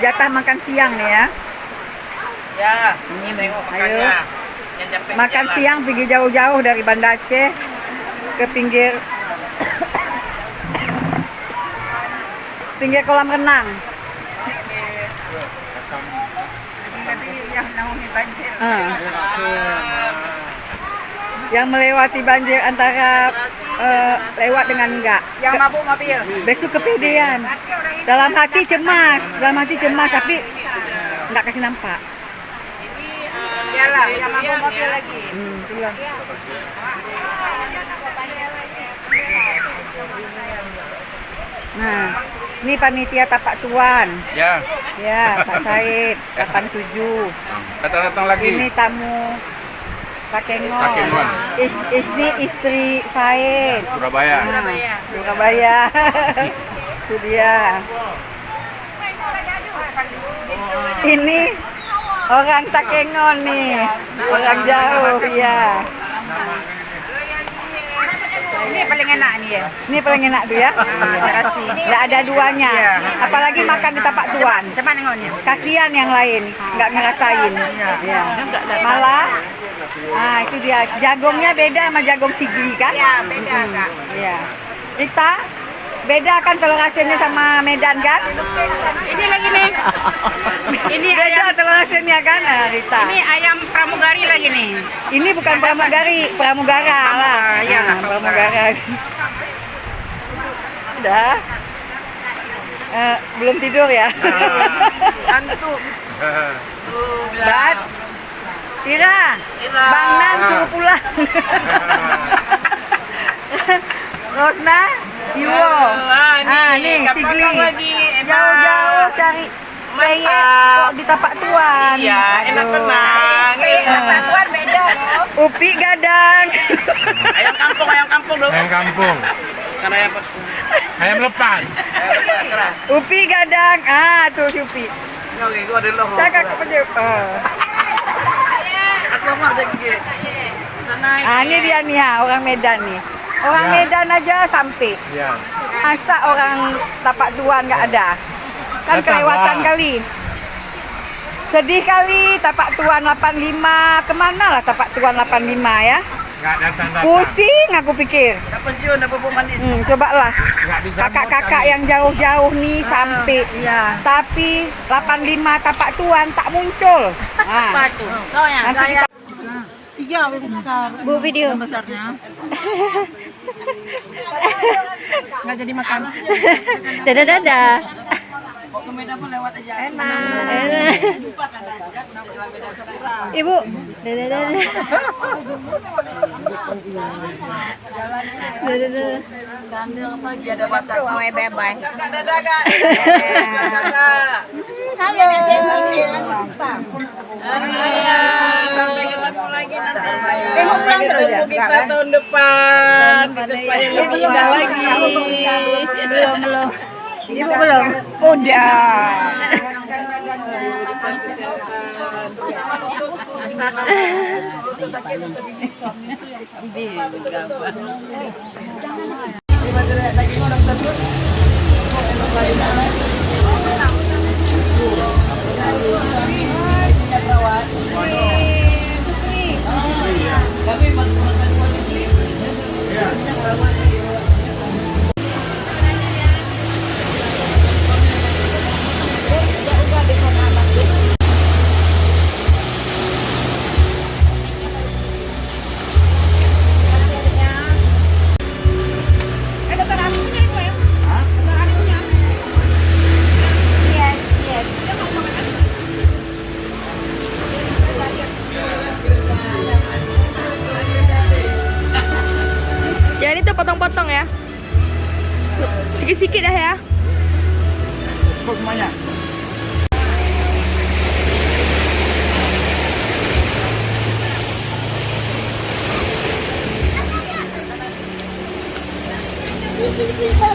jatah makan siang nih ya. Ya, ini tengok makannya. Yang capek Makan jalan. siang pergi jauh-jauh dari Banda Aceh ke pinggir kolam renang. Yang melewati banjir antara lewat dengan enggak. Yang mabuk mobil. Besok kepedean. Dalam hati cemas tapi enggak kasih nampak. Iyalah, yang mabuk mobil lagi. Itulah. Nah, ini panitia Tapak Tuan. Ya, Ya, Pak Said 87. datang lagi. Ini tamu Takengon. Takengon. Ini istri Said. Surabaya. Nah, Surabaya. Itu dia. Ini orang Takengon nih, orang jauh ya. Ini paling enak nih ya. Ini paling enak tuh ya. Terasi. Nggak ada duanya. Apalagi makan di Tapak Tuan. Coba nengoknya. Kasihan yang lain, nggak ngerasain. Ya. Malah, nah itu dia. Jagongnya beda sama jagong Sigli kan? Ya, beda Kak. Iya. Rita, beda kan telur asinnya sama Medan kan? Ini lagi nih. Ini Beda ayam. telur asinnya kan, nah, Rita? Ini ayam pramugari lagi nih. Ini bukan pramugari, pramugara lah. Iya lah, Nah, pramugara. Udah. Belum tidur ya? Antuk. Bat. Ira. Bang Nan suruh pulang. Rosna, Iwo. Nih, Sigli. lagi. Jauh-jauh cari peyek kok di Tapak Tuan. Iya, enak tenang. Tapak Tuan beda loh. Upi gadang. Ayam kampung dong. Ayam kampung. Karena ayam Ayam lepas. keras. Upi gadang. Tuh si Upi. Oke, gua ada loh. Cakap ke penyuh. Aku mau ada gigi. Sana Ini dia nih ya, orang Medan nih. Orang Ya. Medan aja sampai. Ya. Masa orang Tapak Tuan nggak ada? Kan Datang kelewatan lah. kali. Sedih kali Tapak Tuan 85. Kemana lah Tapak Tuan 85 ya? Nggak datang. Pusing aku pikir. dapat siun, dapat bubuk manis. Cobalah. Nggak bisa. Kakak-kakak yang jauh-jauh nih sampai. Iya. Tapi 85 Tapak Tuan tak muncul. Nah, Oh ya. nanti kita Tiga besar. bu video. Besarnya. Nggak jadi makan. Dadah. Kok ke Medan pun lewat aja. Enak. Ibu. Dadah. Gandeng apa lagi ada baca. Oh, bye-bye. Kakak dadah, Kak. Halo. Sampai ketemu lagi nanti. Mau pulang terus ya? Kita tahun depan. Di depan yang lebih indah lagi. Belum. Ibu belum. Udah. Jangan itu potong-potong ya. Sikit-sikit dah ya. Semuanya. Bisa.